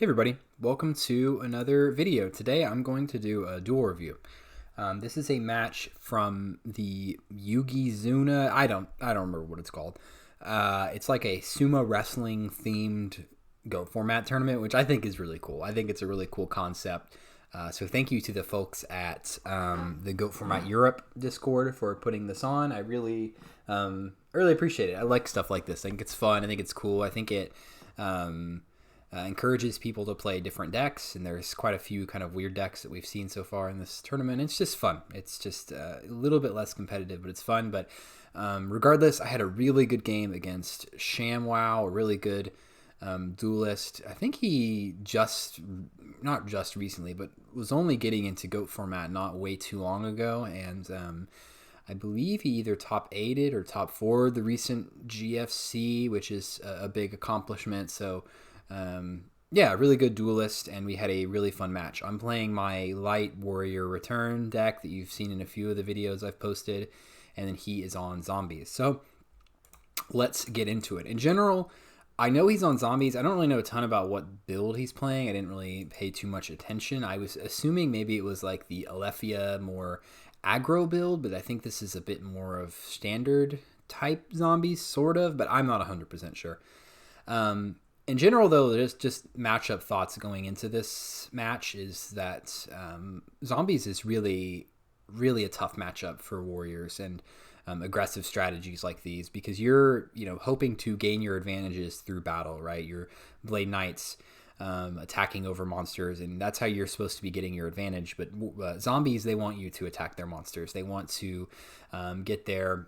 Hey everybody, welcome to another video. Today I'm going to do a duel review. This is a match from the Yugioh. I don't remember what it's called. It's like a sumo wrestling themed GOAT format tournament, which I think is really cool. I think it's a really cool concept. So thank you to the folks at the GOAT Format Europe Discord for putting this on. I really appreciate it. I like stuff like this. I think it's fun. I think it's cool. I think it encourages people to play different decks, and there's quite a few kind of weird decks that we've seen so far in this tournament. It's just fun. It's just a little bit less competitive, but it's fun. But regardless, I had a really good game against ShamWow, a really good duelist. I think he not just recently, but was only getting into GOAT format not way too long ago, and I believe he either top 8'd or top 4'd the recent GFC, which is a big accomplishment. So yeah, really good duelist, and we had a really fun match. I'm playing my Light Warrior Return deck that you've seen in a few of the videos I've posted, and then he is on Zombies. So let's get into it. In general, I know he's on Zombies. I don't really know a ton about what build he's playing. I didn't really pay too much attention. I was assuming maybe it was like the Alephia more aggro build, but I think this is a bit more of standard type Zombies, sort of, but I'm not 100% sure. In general, though, there's just matchup thoughts going into this match is that Zombies is really, really a tough matchup for Warriors and aggressive strategies like these, because you're, hoping to gain your advantages through battle, right? Your Blade Knights attacking over monsters, and that's how you're supposed to be getting your advantage. But Zombies, they want you to attack their monsters. They want to get their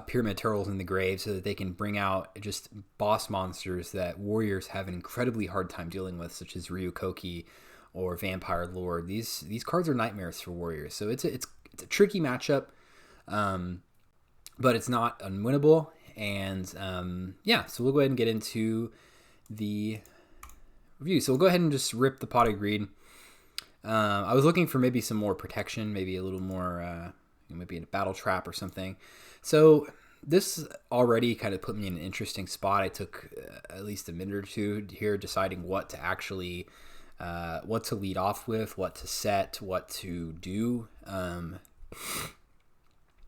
pyramid turtles in the grave so that they can bring out just boss monsters that Warriors have an incredibly hard time dealing with, such as Ryukoki or Vampire Lord. These cards are nightmares for Warriors, so it's a tricky matchup, but it's not unwinnable. And yeah, so we'll go ahead and get into the review. So we'll go ahead and just rip the pot of greed. I was looking for maybe some more protection, maybe a little more, maybe a battle trap or something. So this already kind of put me in an interesting spot. I took at least a minute or two here deciding what to actually, what to lead off with, what to set, what to do.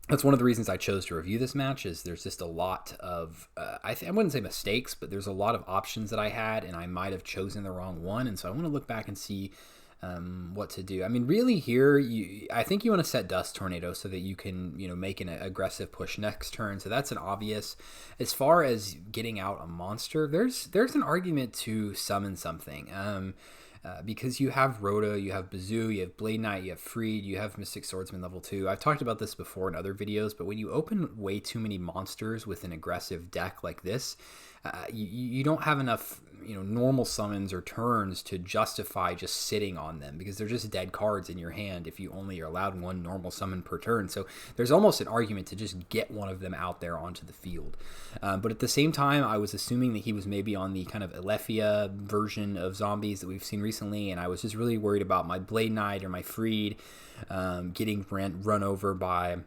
That's one of the reasons I chose to review this match, is there's just a lot of, I wouldn't say mistakes, but there's a lot of options that I had, and I might have chosen the wrong one. And so I want to look back and see what to do. I mean, really here, I think you want to set Dust Tornado so that you can, make an aggressive push next turn. So that's an obvious. As far as getting out a monster, there's an argument to summon something. Because you have Rhoda, you have Bazoo, you have Blade Knight, you have Freed, you have Mystic Swordsman level 2. I've talked about this before in other videos, but when you open way too many monsters with an aggressive deck like this, you don't have enough normal summons or turns to justify just sitting on them, because they're just dead cards in your hand if you only are allowed one normal summon per turn. So there's almost an argument to just get one of them out there onto the field. But at the same time, I was assuming that he was maybe on the kind of Alephia version of Zombies that we've seen recently, and I was just really worried about my Blade Knight or my Freed getting run over by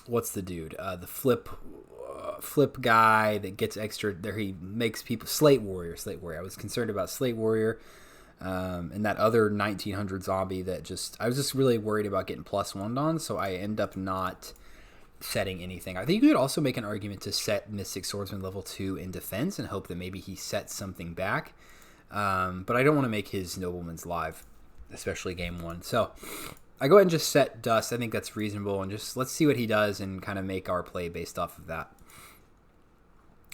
what's the dude, the flip guy that gets extra there. He makes people Slate Warrior. I was concerned about Slate Warrior and that other 1900 zombie that I was just really worried about getting +1'd on, so I end up not setting anything. I think you could also make an argument to set Mystic Swordsman level 2 in defense and hope that maybe he sets something back, but I don't want to make his Nobleman's live, especially game 1. So I go ahead and just set Dust. I think that's reasonable, and just let's see what he does and kind of make our play based off of that.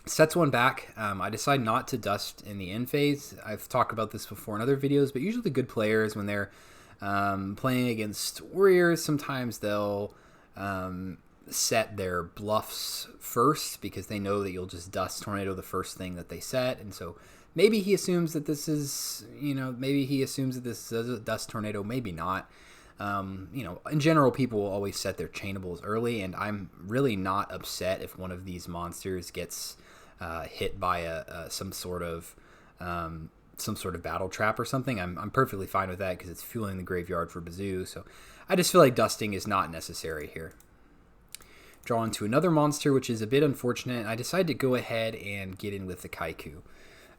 Sets one back. I decide not to Dust in the end phase. I've talked about this before in other videos, but usually good players, when they're playing against Warriors, sometimes they'll set their bluffs first, because they know that you'll just Dust Tornado the first thing that they set. And so maybe he assumes that this is, maybe he assumes that this is a Dust Tornado, maybe not. In general, people will always set their chainables early, and I'm really not upset if one of these monsters gets hit by some sort of battle trap or something. I'm perfectly fine with that, because it's fueling the graveyard for Bazoo. So I just feel like dusting is not necessary here. Draw into another monster, which is a bit unfortunate. I decided to go ahead and get in with the Kaiku.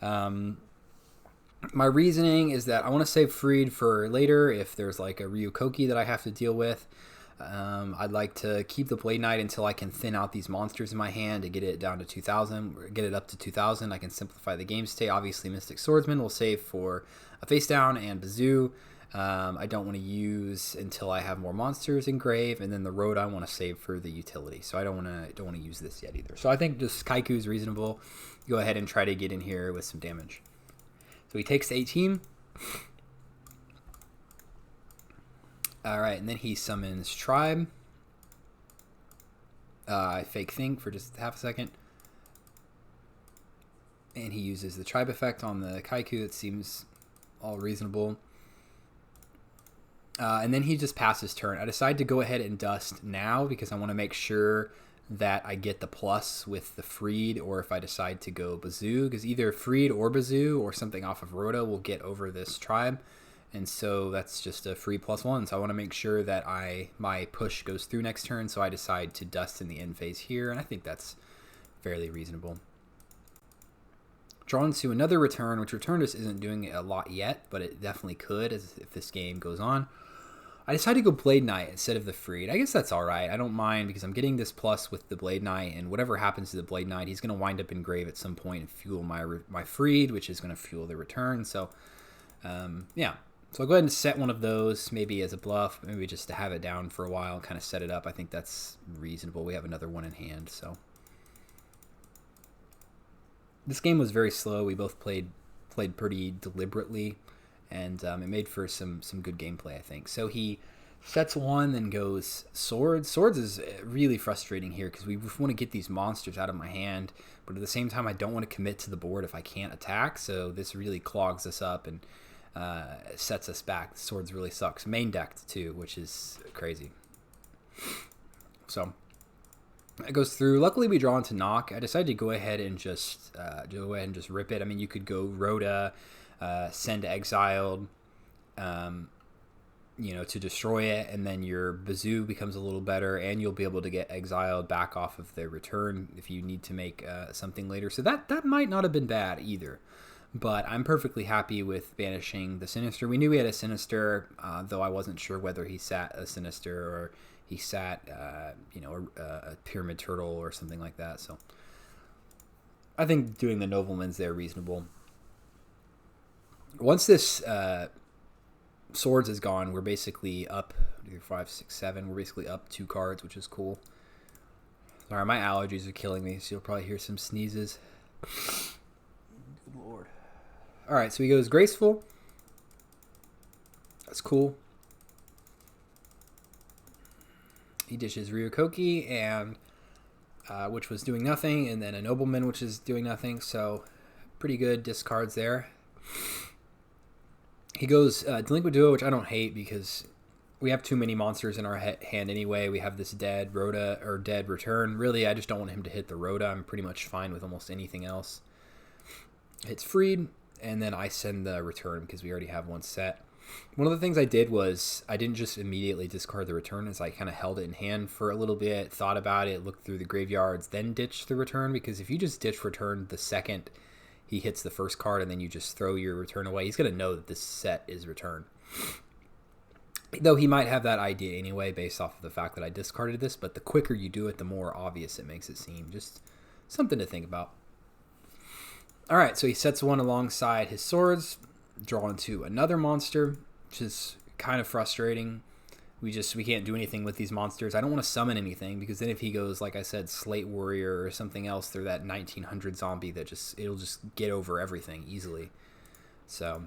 My reasoning is that I want to save Freed for later if there's like a Ryukoki that I have to deal with. I'd like to keep the Blade Knight until I can thin out these monsters in my hand to get it down to 2,000, get it up to 2,000. I can simplify the game state. Obviously, Mystic Swordsman will save for a face down and Bazoo. I don't want to use until I have more monsters in grave, and then the Road I want to save for the utility. So I don't want to use this yet either. So I think just Kaiku is reasonable. Go ahead and try to get in here with some damage. So he takes 18. All right, and then he summons Tribe. I fake think for just half a second. And he uses the Tribe effect on the Kaiku. It seems all reasonable. And then he just passes turn. I decide to go ahead and dust now because I want to make sure that I get the plus with the Freed, or if I decide to go Bazoo, because either Freed or Bazoo or something off of Rhoda will get over this Tribe. And so that's just a free +1. So I want to make sure that my push goes through next turn. So I decide to dust in the end phase here. And I think that's fairly reasonable. Drawn to another return, which return just isn't doing it a lot yet, but it definitely could if this game goes on. I decided to go Blade Knight instead of the Freed. I guess that's all right. I don't mind because I'm getting this plus with the Blade Knight, and whatever happens to the Blade Knight, he's going to wind up in grave at some point and fuel my Freed, which is going to fuel the return. So, yeah. So I'll go ahead and set one of those, maybe as a bluff, maybe just to have it down for a while and kind of set it up. I think that's reasonable. We have another one in hand, so. This game was very slow. We both played pretty deliberately, and it made for some good gameplay, I think. So he sets one, then goes Swords. Swords is really frustrating here because we want to get these monsters out of my hand, but at the same time, I don't want to commit to the board if I can't attack, so this really clogs us up and sets us back. Swords really sucks. Main decked too, which is crazy. So it goes through. Luckily, we draw into knock. I decided to go ahead and just rip it. I mean, you could go Rhoda, send exiled, to destroy it, and then your Bazoo becomes a little better, and you'll be able to get exiled back off of the return if you need to make something later. So that might not have been bad either. But I'm perfectly happy with banishing the Sinister. We knew we had a Sinister, though I wasn't sure whether he sat a Sinister or he sat, a Pyramid Turtle or something like that. So I think doing the Nobleman's there reasonable. Once this Swords is gone, we're basically up 5, 6, 7. We're basically up 2 cards, which is cool. Sorry, my allergies are killing me, so you'll probably hear some sneezes. Good lord. All right, so he goes Graceful. That's cool. He dishes Ryukoki, and which was doing nothing, and then a Nobleman, which is doing nothing. So pretty good discards there. He goes Delinquent Duo, which I don't hate because we have too many monsters in our hand anyway. We have this dead Rhoda or dead return. Really, I just don't want him to hit the Rhoda. I'm pretty much fine with almost anything else. It's Freed, and then I send the return because we already have one set. One of the things I did was I didn't just immediately discard the return, as I kind of held it in hand for a little bit, thought about it, looked through the graveyards, then ditched the return, because if you just ditch return the second he hits the first card and then you just throw your return away, he's going to know that this set is return. Though he might have that idea anyway based off of the fact that I discarded this, but the quicker you do it, the more obvious it makes it seem. Just something to think about. All right, so he sets one alongside his Swords, draw into another monster, which is kind of frustrating. We can't do anything with these monsters. I don't want to summon anything because then if he goes, like I said, Slate Warrior or something else, they're that 1900 zombie that it'll just get over everything easily. So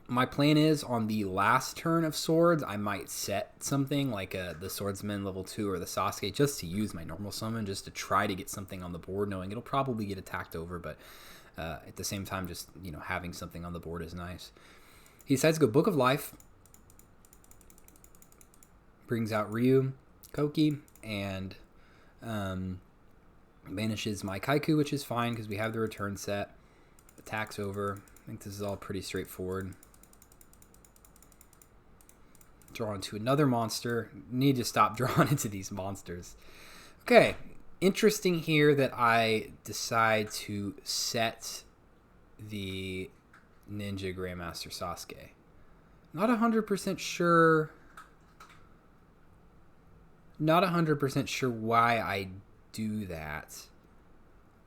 my plan is on the last turn of Swords, I might set something like the Swordsman level 2 or the Sasuke just to use my normal summon, just to try to get something on the board, knowing it'll probably get attacked over, but at the same time, just having something on the board is nice. He decides to go Book of Life, brings out Ryu, Koki, and banishes my Kaiku, which is fine because we have the return set. Attacks over. I think this is all pretty straightforward. Draw into another monster. Need to stop drawing into these monsters. Okay, Interesting here that I decide to set the Ninja Grandmaster Sasuke. Not 100% sure. Not 100% sure why I do that.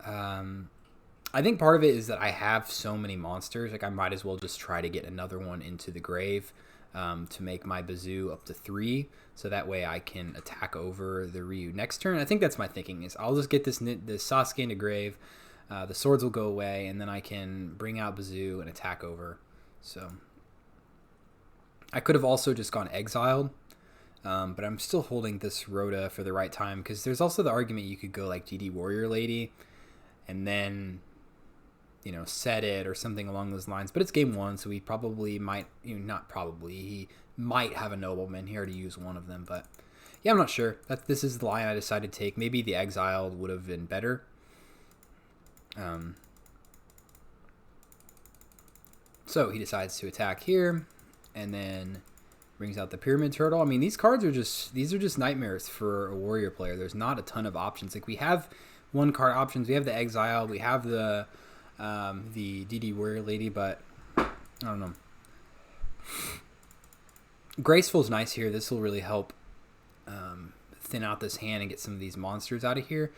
I think part of it is that I have so many monsters. Like, I might as well just try to get another one into the grave to make my Bazoo up to 3. So that way I can attack over the Ryu next turn. I think that's my thinking, is I'll just get this Sasuke into grave. The swords will go away, and then I can bring out Bazoo and attack over. So I could have also just gone exiled. But I'm still holding this Rhoda for the right time, because there's also the argument you could go like DD Warrior Lady and then, you know, set it or something along those lines. But it's game 1, so he probably might, not probably, he might have a Nobleman here to use one of them. But yeah, I'm not sure. This is the line I decided to take. Maybe the Exiled would have been better. So he decides to attack here, and then brings out the Pyramid Turtle. I mean, these cards are just nightmares for a Warrior player. There's not a ton of options. Like, we have one card options. We have the Exile. We have the DD Warrior Lady, but I don't know. Graceful's nice here. This will really help thin out this hand and get some of these monsters out of here.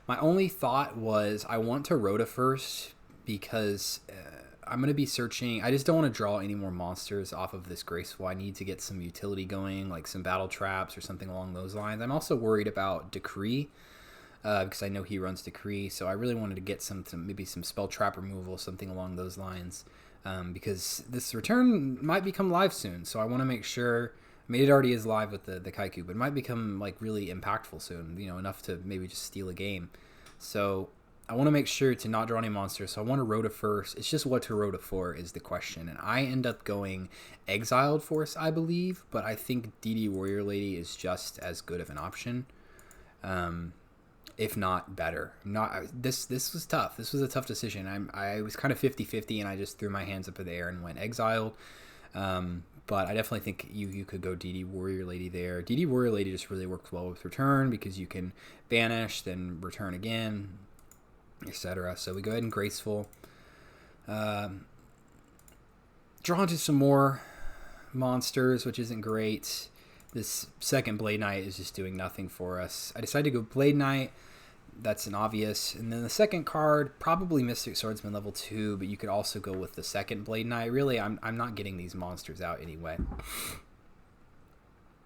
My only thought was I want to Rhoda first, because I'm going to be searching. I just don't want to draw any more monsters off of this Graceful. I need to get some utility going, like some battle traps or something along those lines. I'm also worried about Decree, because I know he runs Decree. So I really wanted to get maybe some spell trap removal, something along those lines, because this return might become live soon. So I want to make sure. I mean, it already is live with the Kaiku, but it might become like really impactful soon. Enough to maybe just steal a game. So I want to make sure to not draw any monsters, so I want to Rhoda first. It's just what to Rhoda for is the question. And I end up going Exiled Force, I believe, but I think DD Warrior Lady is just as good of an option, if not better. This was tough. This was a tough decision. I was kind of 50-50, and I just threw my hands up in the air and went Exiled. But I definitely think you could go DD Warrior Lady there. DD Warrior Lady just really works well with return, because you can banish, then return again, etc. So we go ahead and Graceful. Draw into some more monsters, which isn't great. This second Blade Knight is just doing nothing for us. I decided to go Blade Knight. That's an obvious. And then the second card, probably Mystic Swordsman level 2, but you could also go with the second Blade Knight. Really, I'm not getting these monsters out anyway.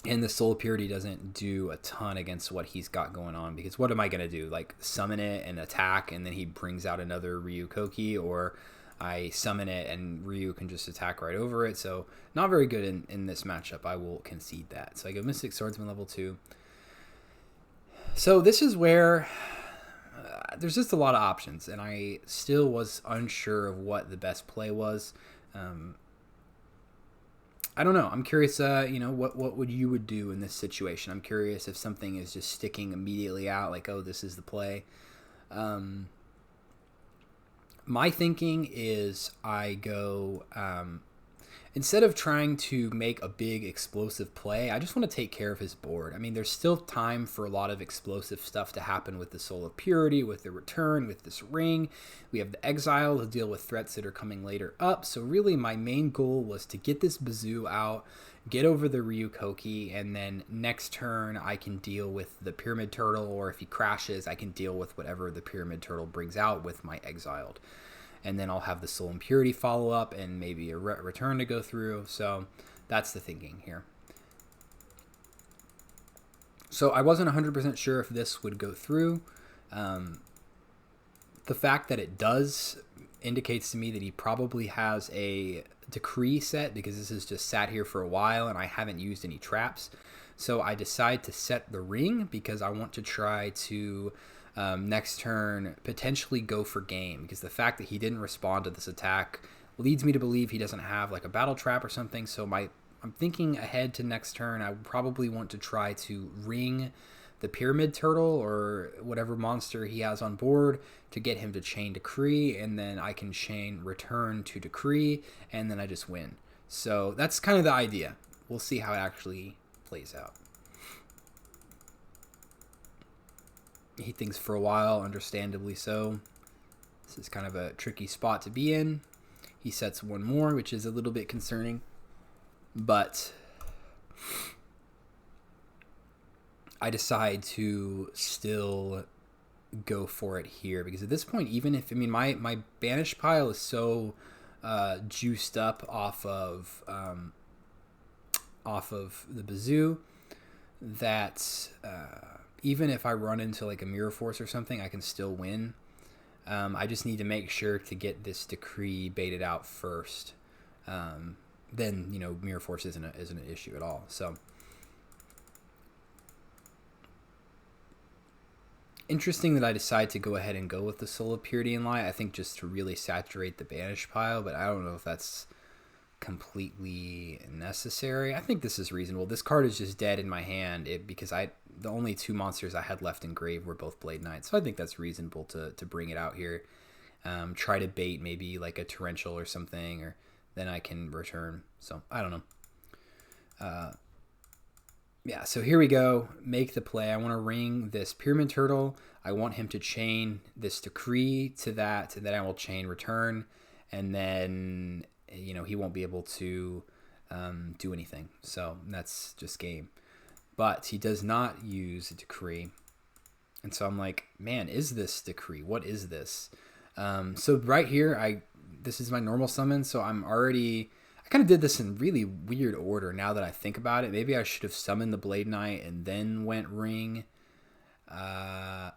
And the Soul Purity doesn't do a ton against what he's got going on, because what am I going to do? Like, summon it and attack, and then he brings out another Ryu Koki, or I summon it and Ryu can just attack right over it. So not very good in this matchup. I will concede that. So I go Mystic Swordsman level 2. So this is where there's just a lot of options, and I still was unsure of what the best play was. I don't know. I'm curious, what would you do in this situation? I'm curious if something is just sticking immediately out, like, oh, this is the play. My thinking is I go, instead of trying to make a big explosive play, I just want to take care of his board. I mean, there's still time for a lot of explosive stuff to happen with the Soul of Purity, with the return, with this ring. We have the Exile to deal with threats that are coming later up. So really my main goal was to get this Bazoo out, get over the Ryu Koki, and then next turn I can deal with the Pyramid Turtle, or if he crashes, I can deal with whatever the Pyramid Turtle brings out with my Exiled. And then I'll have the Soul Impurity follow up and maybe a return to go through. So that's the thinking here. So I wasn't 100% sure if this would go through. The fact that it does indicates to me that he probably has a Decree set, because this has just sat here for a while and I haven't used any traps. So I decide to set the ring, because I want to try to next turn potentially go for game, because the fact that he didn't respond to this attack leads me to believe he doesn't have like a battle trap or something. So I'm thinking ahead to next turn. I would probably want to try to ring the Pyramid Turtle or whatever monster he has on board to get him to chain Decree, and then I can chain return to Decree, and then I just win. So that's kind of the idea. We'll see how it actually plays out. He thinks for a while, understandably so. This is kind of a tricky spot to be in. He sets one more, which is a little bit concerning. But I decide to still go for it here, because at this point, even if, I mean, my banish pile is so juiced up off of the bazoo that even if I run into like a mirror force or something, I can still win. I just need to make sure to get this decree baited out first. Then, you know, mirror force isn't an issue at all. So interesting that I decide to go ahead and go with the Soul of Purity and Light. I think just to really saturate the banish pile, but I don't know if that's completely necessary. I think this is reasonable. This card is just dead in my hand because the only two monsters I had left in grave were both Blade Knights, so I think that's reasonable to bring it out here. Try to bait maybe like a torrential or something, or then I can return. So I don't know. Yeah, so here we go. Make the play. I want to ring this Pyramid Turtle. I want him to chain this decree to that, and then I will chain return, and then, you know, he won't be able to do anything. So that's just game. But he does not use a decree. And so I'm like, man, is this decree? What is this? So right here, this is my normal summon. So I'm already, I kind of did this in really weird order now that I think about it. Maybe I should have summoned the Blade Knight and then went ring. But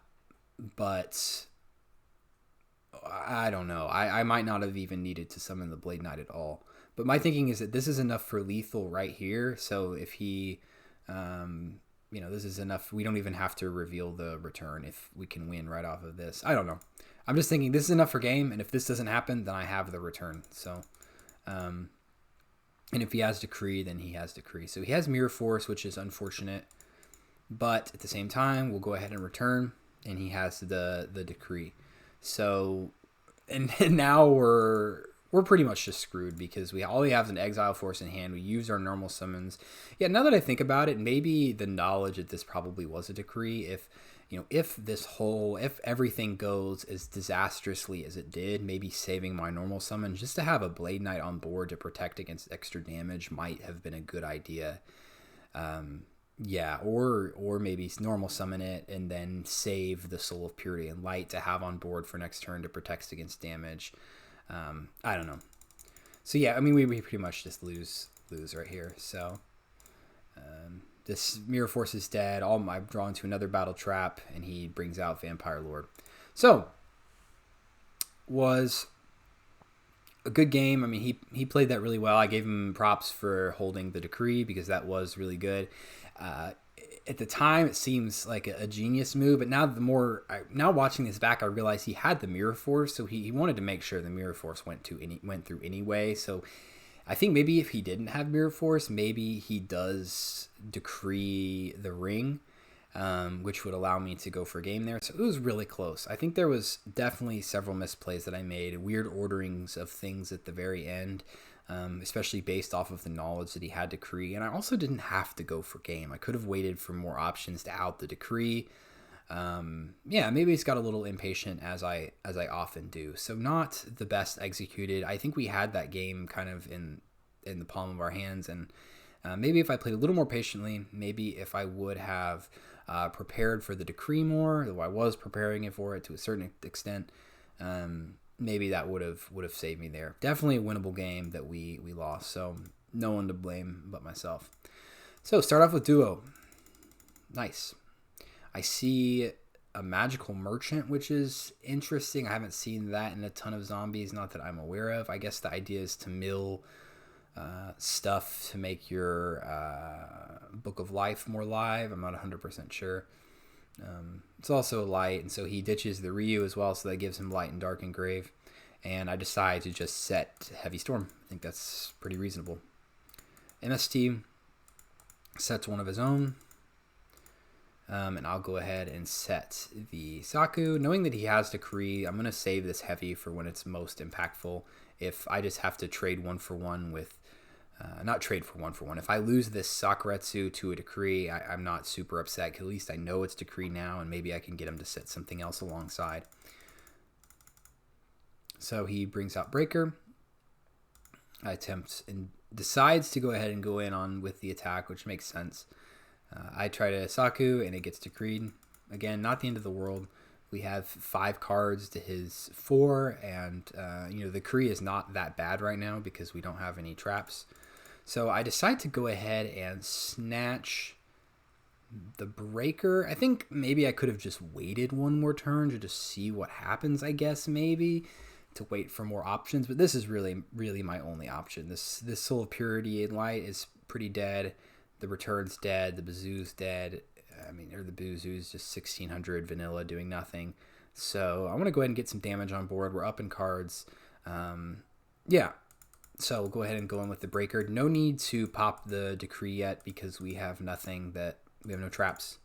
I don't know. I might not have even needed to summon the Blade Knight at all. But my thinking is that this is enough for lethal right here. So if he, you know, this is enough. We don't even have to reveal the return if we can win right off of this. I don't know. I'm just thinking this is enough for game. And if this doesn't happen, then I have the return. So, and if he has decree, then he has decree. So he has mirror force, which is unfortunate. But at the same time, we'll go ahead and return. And he has the decree. So, and now we're pretty much just screwed because all we have is an exile force in hand. We use our normal summons. Yeah, now that I think about it, maybe the knowledge that this probably was a decree, if everything goes as disastrously as it did, maybe saving my normal summon just to have a Blade Knight on board to protect against extra damage might have been a good idea. Yeah, or maybe normal summon it and then save the Soul of Purity and Light to have on board for next turn to protect against damage. I don't know. So yeah, I mean, we pretty much just lose right here. So this Mirror Force is dead. I'm drawn to another Battle Trap, and he brings out Vampire Lord. So was a good game. I mean, he played that really well. I gave him props for holding the decree because that was really good. At the time, it seems like a genius move, but now watching this back, I realize he had the Mirror Force, so he wanted to make sure the Mirror Force went through anyway. So I think maybe if he didn't have Mirror Force, maybe he does decree the ring, which would allow me to go for a game there. So it was really close. I think there was definitely several misplays that I made, weird orderings of things at the very end. Especially based off of the knowledge that he had decree. And I also didn't have to go for game. I could have waited for more options to out the decree. Yeah, maybe he's got a little impatient as I often do. So not the best executed. I think we had that game kind of in the palm of our hands. And maybe if I played a little more patiently, maybe if I would have prepared for the decree more, though I was preparing it for it to a certain extent, maybe that would have saved me there. Definitely a winnable game that we lost, so no one to blame but myself. So start off with Duo. Nice. I see a magical merchant, which is interesting. I haven't seen that in a ton of zombies, not that I'm aware of. I guess the idea is to mill stuff to make your Book of Life more live. I'm not 100% sure. It's also light, and so he ditches the Ryu as well, so that gives him light and dark and grave. And I decide to just set Heavy Storm. I think that's pretty reasonable. MST sets one of his own. And I'll go ahead and set the Saku. Knowing that he has Decree, I'm going to save this Heavy for when it's most impactful. If I just have to trade one for one with not trade for one. If I lose this Sakuretsu to a decree, I'm not super upset. 'Cause at least I know it's decree now, and maybe I can get him to set something else alongside. So he brings out Breaker. Attempts and decides to go ahead and go in on with the attack, which makes sense. I try to Saku, and it gets decreed. Again, not the end of the world. We have 5 cards to his 4, and the Kree is not that bad right now because we don't have any traps. So I decide to go ahead and snatch the Breaker. I think maybe I could have just waited one more turn to just see what happens, I guess, maybe, to wait for more options. But this is really, really my only option. This Soul of Purity and Light is pretty dead. The Return's dead. The Bazoo's dead. The Bazoo's just 1600 vanilla doing nothing. So I want to go ahead and get some damage on board. We're up in cards. So we'll go ahead and go in with the Breaker. No need to pop the Decree yet because we have nothing we have no traps.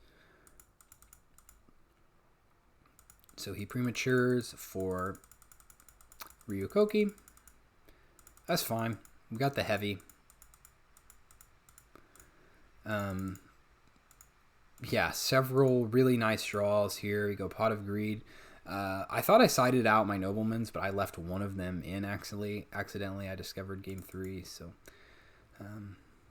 So he prematures for Ryukoki. That's fine. We got the heavy. Several really nice draws here. We go Pot of Greed. I thought I sided out my Noblemen's, but I left one of them in accidentally. I discovered game 3. So,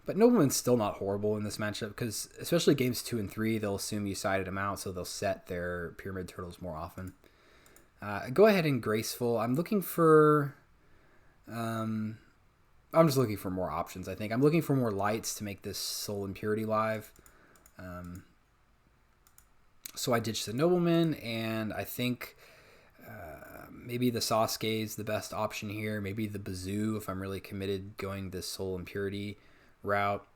but Noblemen's still not horrible in this matchup because especially games 2 and 3, they'll assume you sided them out, so they'll set their Pyramid Turtles more often. Go ahead and Graceful. I'm looking for. I'm just looking for more options. I think I'm looking for more lights to make this Soul Impurity live. So I ditched the Nobleman, and I think maybe the Sasuke is the best option here. Maybe the Bazoo if I'm really committed going this Soul Impurity route.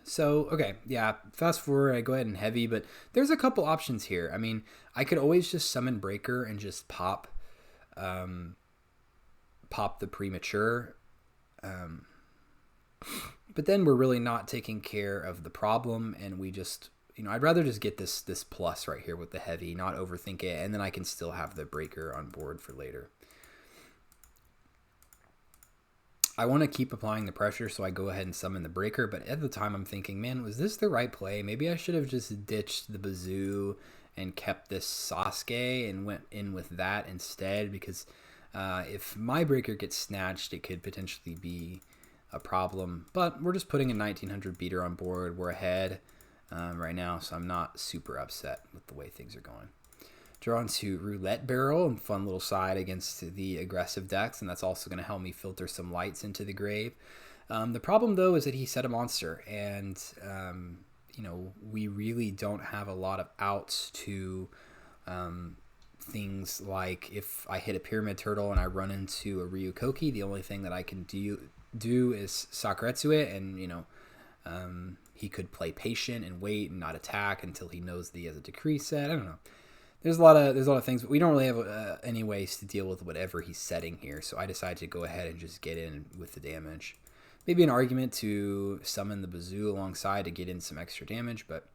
So, okay, fast forward, I go ahead and heavy, but there's a couple options here. I could always just summon Breaker and just pop the Premature. But then we're really not taking care of the problem, and we just, I'd rather just get this plus right here with the heavy, not overthink it, and then I can still have the Breaker on board for later. I want to keep applying the pressure, so I go ahead and summon the Breaker, but at the time I'm thinking, man, was this the right play? Maybe I should have just ditched the Bazoo and kept this Sasuke and went in with that instead, because if my Breaker gets snatched, it could potentially be a problem. But we're just putting a 1900 beater on board. We're ahead right now, so I'm not super upset with the way things are going. Drawn to Roulette Barrel, and fun little side against the aggressive decks, and that's also going to help me filter some lights into the grave. The problem, though, is that he set a monster, and we really don't have a lot of outs to things like if I hit a Pyramid Turtle and I run into a Ryukoki, the only thing that I can do is Sakuretsu it, and he could play patient and wait and not attack until he knows that he has a decree set. I don't know. There's a lot of things, but we don't really have any ways to deal with whatever he's setting here. So I decided to go ahead and just get in with the damage. Maybe an argument to summon the Bazoo alongside to get in some extra damage, but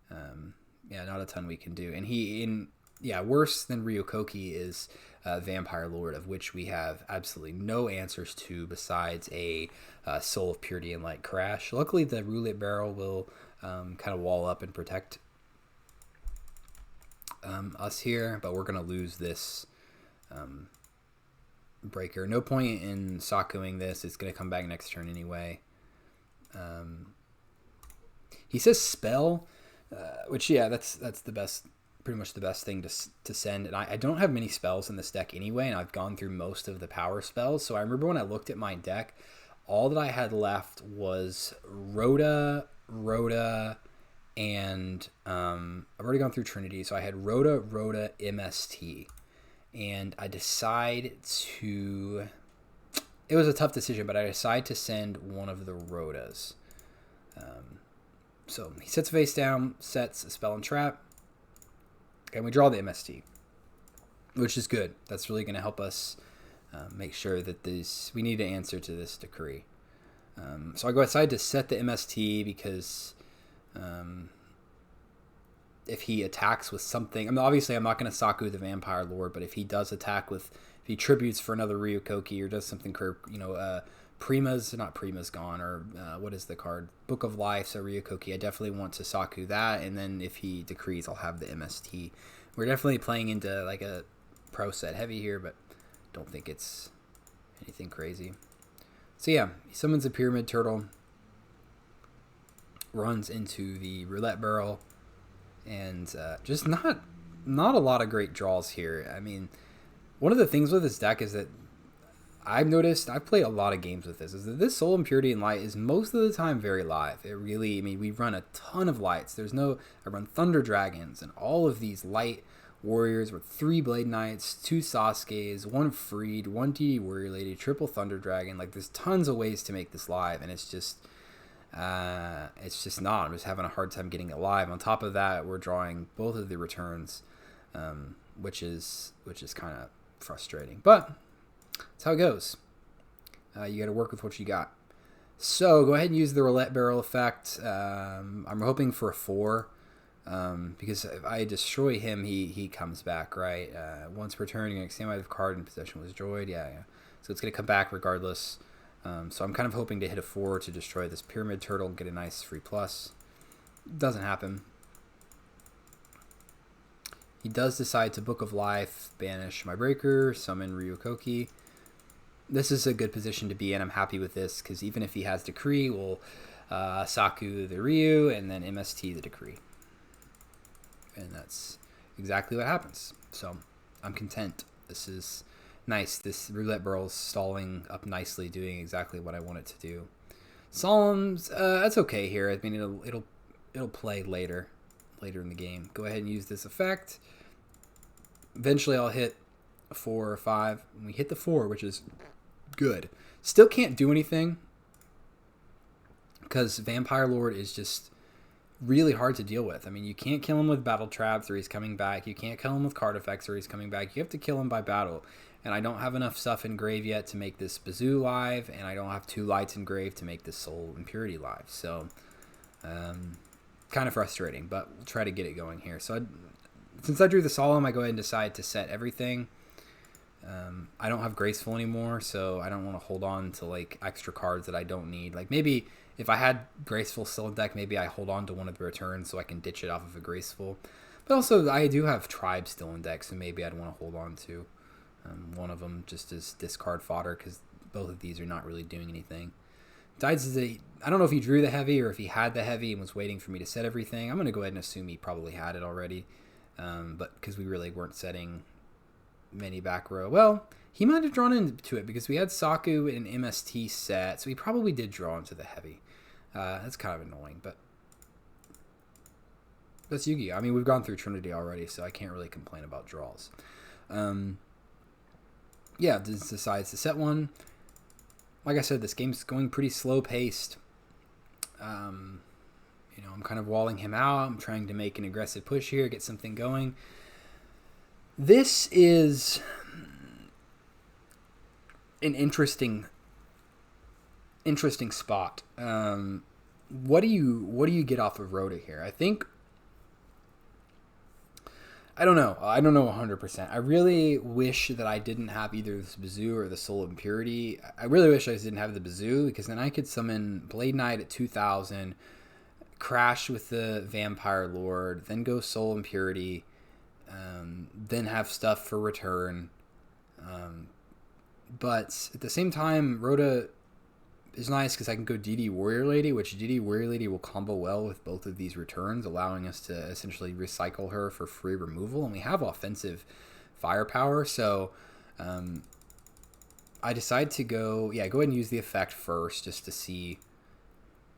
not a ton we can do. And worse than Ryukoki is Vampire Lord, of which we have absolutely no answers to besides a Soul of Purity and Light Crash. Luckily, the Roulette Barrel will kind of wall up and protect us here, but we're going to lose this Breaker. No point in Sakuing this. It's going to come back next turn anyway. He says Spell, which, that's the best, pretty much the best thing to send. And I don't have many spells in this deck anyway, and I've gone through most of the power spells. So I remember when I looked at my deck, all that I had left was Rhoda, and I've already gone through Trinity, so I had Rhoda, MST, and I decide to, it was a tough decision, but I decide to send one of the Rhodas. So he sets face down, sets a spell and trap, and we draw the MST, which is good. That's really going to help us make sure that we need to answer to this decree. So I go outside to set the MST because if he attacks with something, obviously I'm not going to Saku the Vampire Lord, but if he does attack with if he tributes for another Ryokoki or does something for, Prima's gone, or what is the card? Book of Life, so Ryokoki. I definitely want to Saku that, and then if he decrees, I'll have the MST. We're definitely playing into like a pro set heavy here, but don't think it's anything crazy. So yeah, he summons a Pyramid Turtle, runs into the Roulette Barrel, and just not a lot of great draws here. I mean, one of the things with this deck is that I've noticed, I've played a lot of games with this, is that this Soul Impurity and Light is most of the time very live. It really, I mean, we run a ton of lights. I run Thunder Dragons and all of these light warriors with 3 Blade Knights, 2 Sasuke's, 1 Freed, 1 DD Warrior Lady, triple Thunder Dragon. Like, there's tons of ways to make this live, and it's just not. I'm just having a hard time getting it live. On top of that, we're drawing both of the returns, which is kind of frustrating. But that's how it goes. You got to work with what you got. So go ahead and use the Roulette Barrel effect. I'm hoping for a 4, because if I destroy him, he comes back, right? Once per turn, you're going to examine the card in possession was destroyed. Yeah. So it's going to come back regardless. So I'm kind of hoping to hit a 4 to destroy this Pyramid Turtle and get a nice free plus. Doesn't happen. He does decide to Book of Life, banish my Breaker, summon Ryokoki. This is a good position to be in. I'm happy with this, because even if he has Decree, we'll Saku the Ryu, and then MST the Decree. And that's exactly what happens. So I'm content. This is nice. This Roulette Barrel's stalling up nicely, doing exactly what I want it to do. Solemns, that's okay here. I mean, it'll play later in the game. Go ahead and use this effect. Eventually I'll hit a 4 or 5. And we hit the 4, which is good. Still can't do anything, because Vampire Lord is just really hard to deal with. I mean, you can't kill him with battle traps or he's coming back. You can't kill him with card effects or he's coming back. You have to kill him by battle. And I don't have enough stuff in grave yet to make this Bazoo live, and I don't have 2 lights in grave to make this Soul Impurity live. So, kind of frustrating, but we'll try to get it going here. So, since I drew the Solemn, I go ahead and decide to set everything. I don't have Graceful anymore, so I don't want to hold on to like extra cards that I don't need. Like, maybe if I had Graceful still in deck, maybe I hold on to one of the returns so I can ditch it off of a Graceful. But also, I do have Tribe still in deck, so maybe I'd want to hold on to one of them just as discard fodder, because both of these are not really doing anything. Dides is I don't know if he drew the heavy or if he had the heavy and was waiting for me to set everything. I'm going to go ahead and assume he probably had it already, but because we really weren't setting many back row. Well, he might have drawn into it because we had Saku and MST set, so he probably did draw into the heavy. That's kind of annoying, but that's Yugioh. I mean, we've gone through Trinity already, so I can't really complain about draws. Yeah, decides to set one. Like I said, this game's going pretty slow-paced. I'm kind of walling him out. I'm trying to make an aggressive push here, get something going. This is an interesting spot. What do you get off of Rhoda here? I don't know 100%. I really wish that I didn't have either this Bazoo or the Soul Impurity. I really wish I didn't have the Bazoo, because then I could summon Blade Knight at 2,000, crash with the Vampire Lord, then go Soul Impurity, then have stuff for return. But at the same time, Rhoda is nice because I can go DD Warrior Lady, which DD Warrior Lady will combo well with both of these returns, allowing us to essentially recycle her for free removal. And we have offensive firepower, so I decide to go ahead and use the effect first just to see,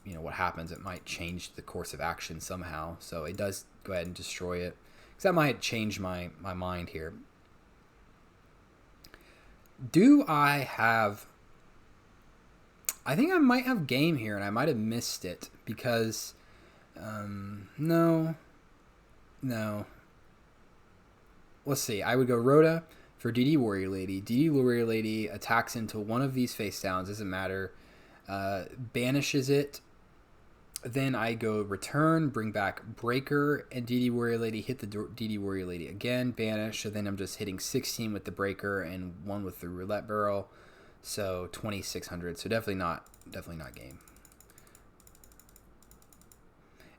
what happens. It might change the course of action somehow. So it does go ahead and destroy it, because that might change my mind here. I think I might have game here, and I might have missed it, because, no. Let's see. I would go Rhoda for DD Warrior Lady. DD Warrior Lady attacks into one of these face downs, doesn't matter, banishes it, Then I go return, bring back Breaker and DD Warrior Lady, hit the DD Warrior Lady again, banish. So then I'm just hitting 16 with the Breaker and 1 with the Roulette Barrel. So 2,600. So definitely not game.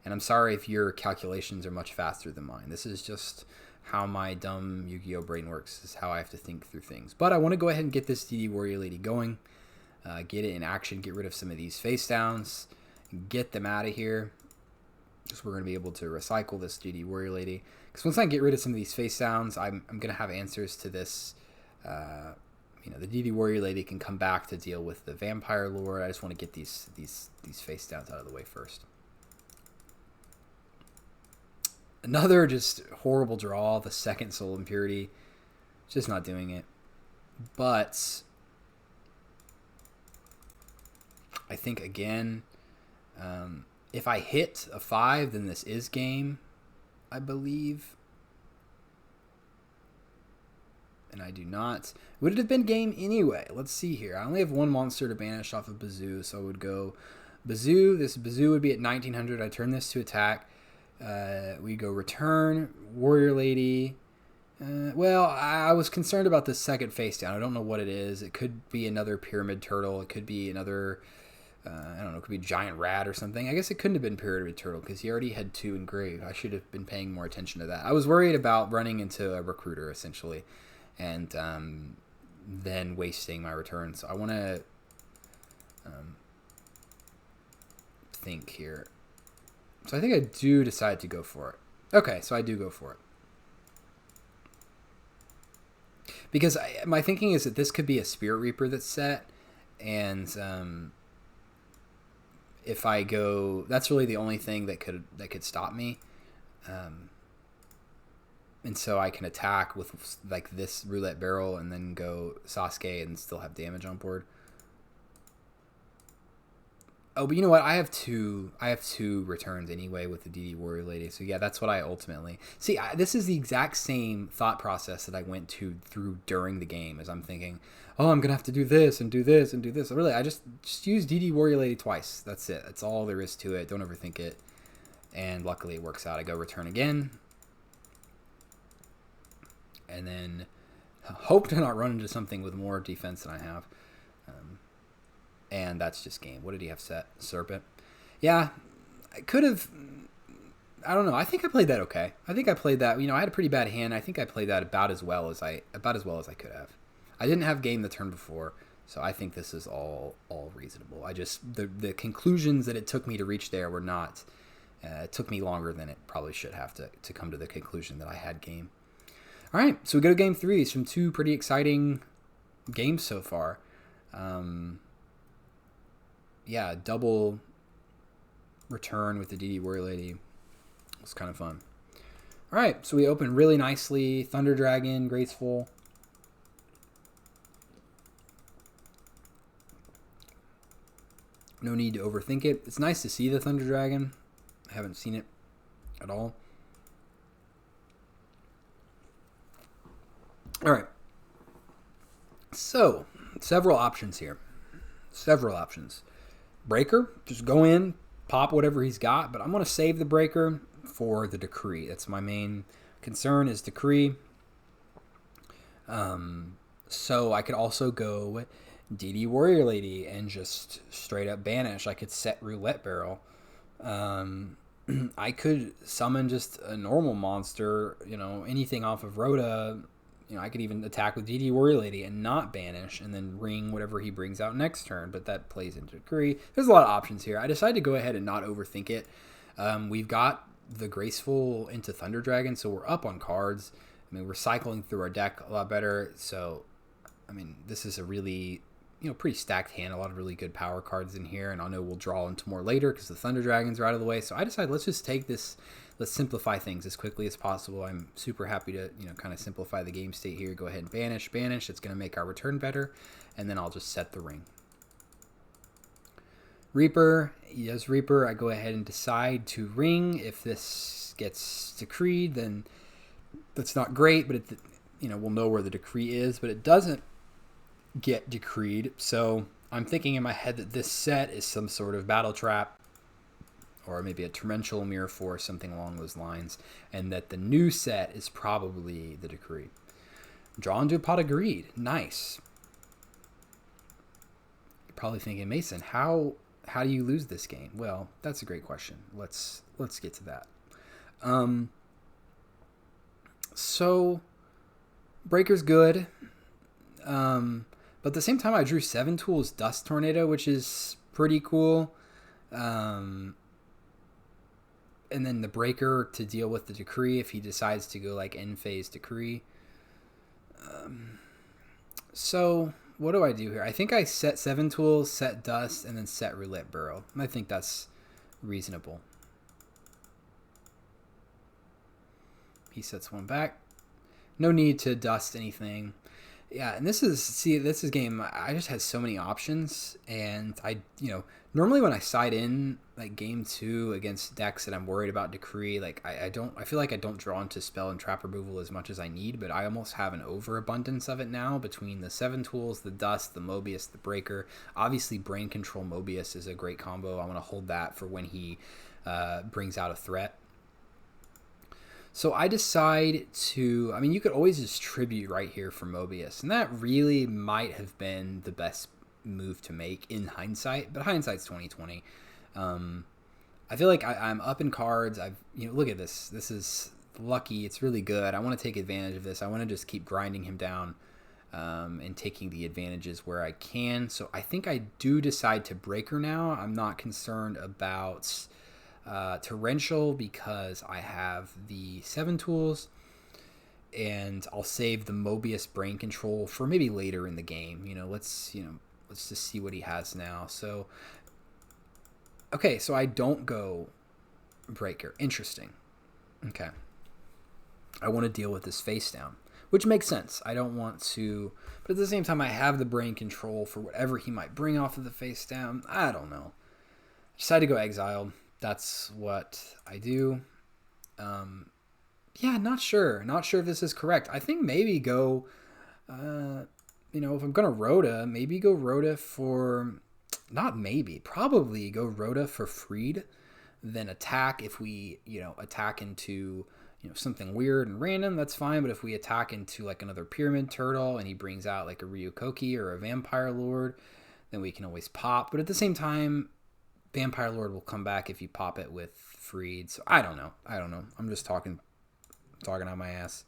And I'm sorry if your calculations are much faster than mine. This is just how my dumb Yu-Gi-Oh brain works. This is how I have to think through things. But I want to go ahead and get this DD Warrior Lady going. Get it in action. Get rid of some of these face downs. Get them out of here. Because we're going to be able to recycle this DD Warrior Lady. Because once I get rid of some of these face downs, I'm going to have answers to this. The DD Warrior Lady can come back to deal with the Vampire Lord. I just want to get these face downs out of the way first. Another just horrible draw, the second Soul Impurity. Just not doing it. But I think, again, if I hit a 5, then this is game, I believe. And I do not. Would it have been game anyway? Let's see here. I only have one monster to banish off of Bazoo, so I would go Bazoo. This Bazoo would be at 1900. I turn this to attack. We go return, Warrior Lady. Well, I was concerned about the second face down. I don't know what it is. It could be another Pyramid Turtle. It could be another, I don't know, it could be Giant Rat or something. I guess it couldn't have been Pyramid Turtle because he already had 2 engraved. I should have been paying more attention to that. I was worried about running into a Recruiter, essentially, and then wasting my return. So I want to think here. So I think I do decide to go for it. Okay, so I do go for it. Because my thinking is that this could be a Spirit Reaper that's set. And if I go... That's really the only thing that could stop me. And so I can attack with like this Roulette Barrel and then go Sasuke and still have damage on board. Oh, but you know what? I have two returns anyway with the DD Warrior Lady. So yeah, that's what I ultimately see. This is the exact same thought process that I went through during the game. As I'm thinking, oh, I'm gonna have to do this and do this and do this. Really, I just use DD Warrior Lady twice. That's it. That's all there is to it. Don't overthink it. And luckily, it works out. I go return again, and then hope to not run into something with more defense than I have. And that's just game. What did he have set? Serpent. Yeah, I could have... I don't know. I think I played that okay. I think I played that... I had a pretty bad hand. I think I played that about as well as I could have. I didn't have game the turn before, so I think this is all reasonable. I just... The conclusions that it took me to reach there were not... it took me longer than it probably should have to come to the conclusion that I had game. All right, so we go to game 3. It's from 2 pretty exciting games so far. Yeah, double return with the DD Warrior Lady. It's kind of fun. All right, so we open really nicely. Thunder Dragon, graceful. No need to overthink it. It's nice to see the Thunder Dragon. I haven't seen it at all. All right. So, several options here. Several options. Breaker, just go in, pop whatever he's got, but I'm going to save the Breaker for the Decree. That's my main concern is Decree. So I could also go DD Warrior Lady and just straight up banish. I could set Roulette Barrel. I could summon just a normal monster, anything off of Rhoda. I could even attack with DD Warrior Lady and not banish and then ring whatever he brings out next turn, but that plays into Decree. There's a lot of options here. I decided to go ahead and not overthink it. We've got the Graceful into Thunder Dragon, so we're up on cards. We're cycling through our deck a lot better. So, this is a really, pretty stacked hand. A lot of really good power cards in here, and I know we'll draw into more later because the Thunder Dragons are out of the way. So I decided let's just take this. Let's simplify things as quickly as possible. I'm super happy to, kind of simplify the game state here. Go ahead and banish. It's going to make our return better. And then I'll just set the ring. Reaper. He does Reaper. I go ahead and decide to ring. If this gets decreed, then that's not great. But, we'll know where the decree is. But it doesn't get decreed. So I'm thinking in my head that this set is some sort of battle trap or maybe a torrential mirror force, something along those lines, and that the new set is probably the Decree. Draw into a Pot of Greed. Nice. You're probably thinking, Mason, how do you lose this game? Well, that's a great question. Let's get to that. So Breaker's good. But at the same time, I drew 7 tools Dust Tornado, which is pretty cool. And then the Breaker to deal with the Decree if he decides to go like end phase Decree. So what do I do here? I think I set 7 tools, set Dust, and then set Roulette Barrel. I think that's reasonable. He sets 1 back. No need to dust anything. Yeah, and this is game. I just had so many options, and normally when I side in like game 2 against decks that I'm worried about Decree, like I feel like I don't draw into spell and trap removal as much as I need, but I almost have an overabundance of it now between the 7 tools, the Dust, the Mobius, the Breaker. Obviously, Brain Control Mobius is a great combo. I want to hold that for when he brings out a threat. So I decide to, you could always just tribute right here for Mobius, and that really might have been the best move to make in hindsight, but hindsight's 2020. I feel like I'm up in cards. Look at this. This is lucky. It's really good. I want to take advantage of this. I want to just keep grinding him down and taking the advantages where I can. So I think I do decide to Breaker now. I'm not concerned about Torrential because I have the 7 tools, and I'll save the Mobius Brain Control for maybe later in the game. Let's just see what he has now. So okay, so I don't go Breaker. Interesting. Okay, I want to deal with this face down, which makes sense. I don't want to, but at the same time I have the Brain Control for whatever he might bring off of the face down. I don't know. I decided to go Exiled. That's what I do. Yeah, not sure. Not sure if this is correct. I think maybe go, if I'm going to Rhoda, maybe go Rhoda for, probably go Rhoda for Freed, then attack if we, attack into, something weird and random, that's fine. But if we attack into like another Pyramid Turtle and he brings out like a Ryukoki or a Vampire Lord, then we can always pop. But at the same time, Vampire Lord will come back if you pop it with Freed. So I don't know. I'm just talking out my ass.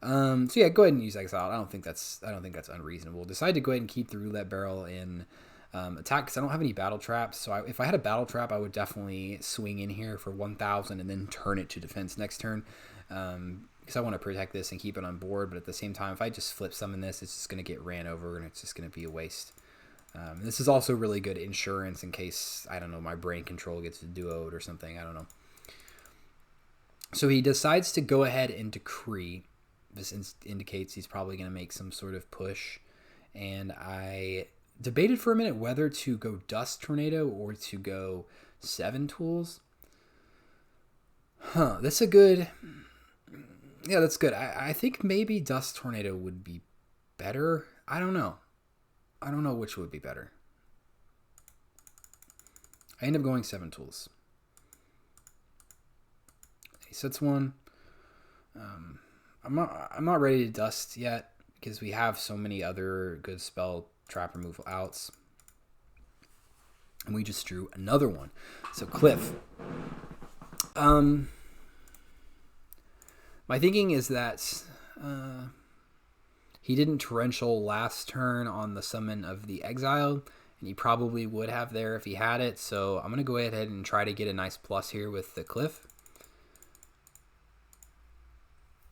So yeah, go ahead and use Exile. I don't think that's unreasonable. Decide to go ahead and keep the Roulette Barrel in attack because I don't have any battle traps. So if I had a battle trap, I would definitely swing in here for 1,000 and then turn it to defense next turn. Because I want to protect this and keep it on board. But at the same time, if I just flip summon this, it's just going to get ran over and it's just going to be a waste. This is also really good insurance in case, I don't know, my Brain Control gets duoed or something. I don't know. So he decides to go ahead and Decree. This indicates he's probably going to make some sort of push. And I debated for a minute whether to go Dust Tornado or to go 7 tools. That's a good... Yeah, that's good. I think maybe Dust Tornado would be better. I don't know which would be better. I end up going 7 tools. He sets 1. I'm not ready to dust yet because we have so many other good spell trap removal outs. And we just drew another one. So Cliff. My thinking is that he didn't Torrential last turn on the summon of the Exiled, and he probably would have there if he had it. So I'm going to go ahead and try to get a nice plus here with the Cliff.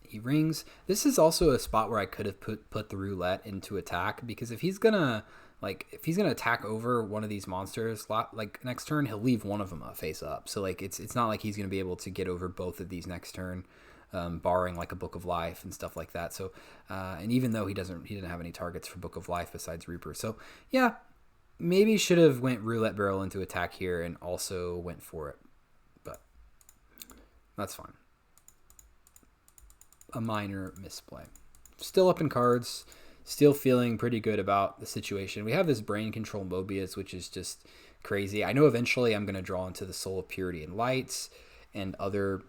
He rings. This is also a spot where I could have put the Roulette into attack, because if he's gonna attack over one of these monsters like next turn, he'll leave one of them face up. So like it's not like he's gonna be able to get over both of these next turn. Barring like a Book of Life and stuff like that. So, and even though he didn't have any targets for Book of Life besides Reaper. So yeah, maybe should have went Roulette Barrel into attack here and also went for it, but that's fine. A minor misplay. Still up in cards, still feeling pretty good about the situation. We have this Brain Control Mobius, which is just crazy. I know eventually I'm going to draw into the Soul of Purity and Lights and other,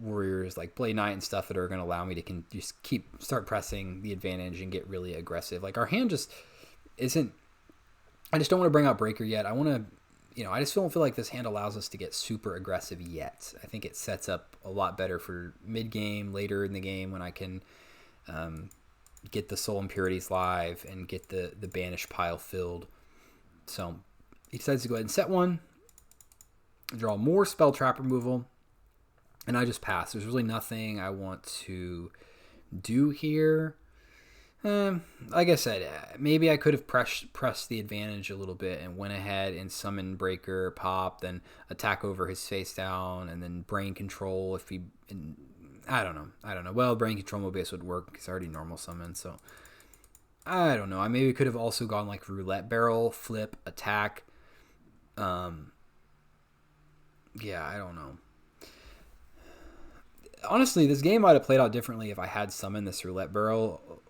warriors like Blade Knight and stuff that are going to allow me to just start pressing the advantage and get really aggressive. Like our hand just isn't. I just don't want to bring out Breaker yet. I want to, I just don't feel like this hand allows us to get super aggressive yet. I think it sets up a lot better for mid game, later in the game when I can get the Soul Impurities live and get the banish pile filled. So he decides to go ahead and set one, draw more spell trap removal, and I just pass. There's really nothing I want to do here. Like I said, maybe I could have pressed the advantage a little bit and went ahead and summon Breaker, pop, then attack over his face down, and then Brain Control if he... I don't know. Well, Brain Control Mobius would work. It's already normal summon, so... I don't know. I maybe could have also gone like Roulette Barrel, flip, attack. Yeah, I don't know. Honestly, this game might have played out differently if I had summoned this Roulette Barrel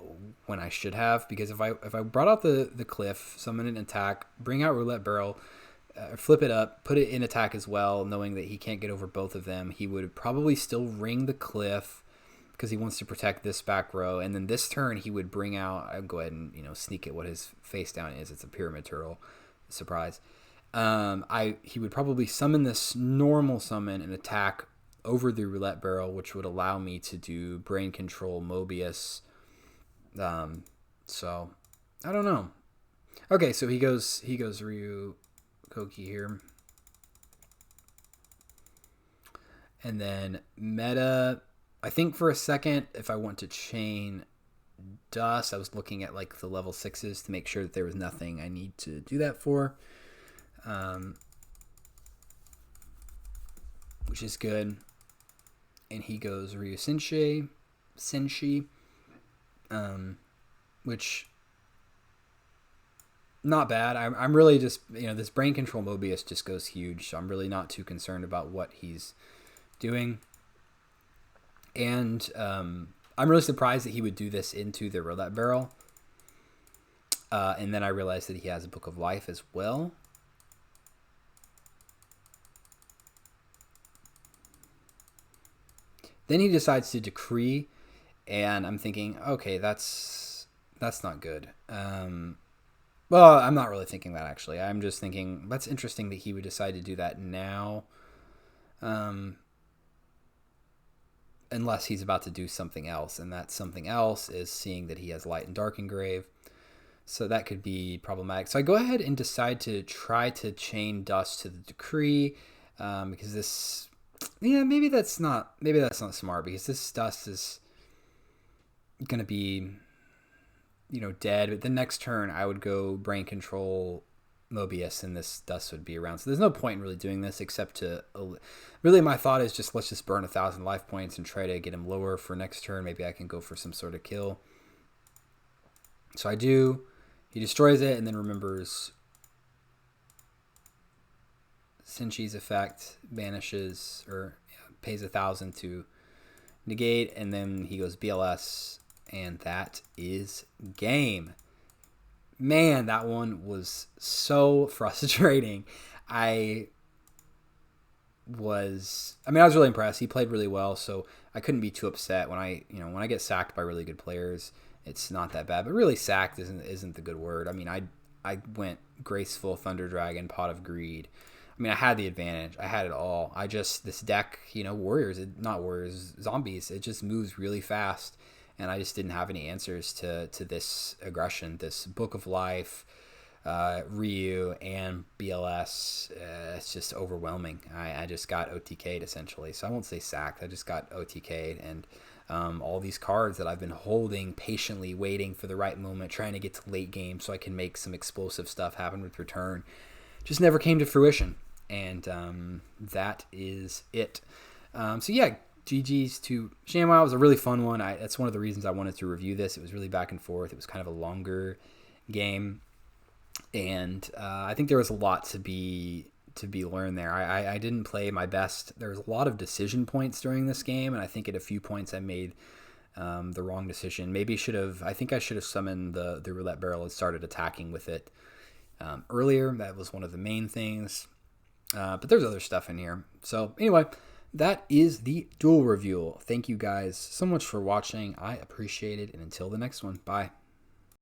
when I should have, because if I brought out the Cliff, summon an attack, bring out Roulette Barrel, flip it up, put it in attack as well, knowing that he can't get over both of them, he would probably still ring the Cliff because he wants to protect this back row, and then this turn he would bring out, I'd go ahead and sneak at what his face down is. It's a Pyramid Turtle. Surprise. He would probably summon this normal summon and attack over the Roulette Barrel, which would allow me to do Brain Control Mobius. So I don't know. Okay, so he goes Ryu Koki here. And then meta, I think for a second, if I want to chain Dust, I was looking at like the level 6s to make sure that there was nothing I need to do that for. Which is good. And he goes Ryu Senshi, which not bad. I'm really just, this Brain Control Mobius just goes huge, so I'm really not too concerned about what he's doing. And I'm really surprised that he would do this into the Roulette Barrel. And then I realized that he has a Book of Life as well. Then he decides to decree, and I'm thinking, okay, that's not good. Well, I'm not really thinking that, actually. I'm just thinking, that's interesting that he would decide to do that now. Unless he's about to do something else, and that something else is seeing that he has Light and Dark Engrave. So that could be problematic. So I go ahead and decide to try to chain Dust to the decree, because this... Yeah, maybe that's not smart, because this Dust is going to be, dead. But the next turn, I would go Brain Control Mobius, and this Dust would be around. So there's no point in really doing this, except to... Really, my thought is just let's just burn 1,000 life points and try to get him lower for next turn. Maybe I can go for some sort of kill. So I do. He destroys it, and then remembers Senshi's effect, banishes or pays 1,000 to negate, and then he goes BLS, and that is game. Man, that one was so frustrating. I was really impressed. He played really well, so I couldn't be too upset. When I get sacked by really good players, it's not that bad. But really, sacked isn't the good word. I went graceful Thunder Dragon, Pot of Greed. I had the advantage. I had it all. This deck, zombies, it just moves really fast. And I just didn't have any answers to this aggression, this Book of Life, Ryu, and BLS. It's just overwhelming. I just got OTK'd, essentially. So I won't say sacked. I just got OTK'd. And all these cards that I've been holding patiently, waiting for the right moment, trying to get to late game so I can make some explosive stuff happen with return, just never came to fruition. And that is it. So yeah, GG's to ShamWow. It was a really fun one. That's one of the reasons I wanted to review this. It was really back and forth. It was kind of a longer game, and I think there was a lot to be learned there. I didn't play my best. There was a lot of decision points during this game, and I think at a few points I made the wrong decision. Maybe I should have summoned the Roulette Barrel and started attacking with it earlier. That was one of the main things. But there's other stuff in here. So anyway, that is the Duel review. Thank you guys so much for watching. I appreciate it. And until the next one, bye.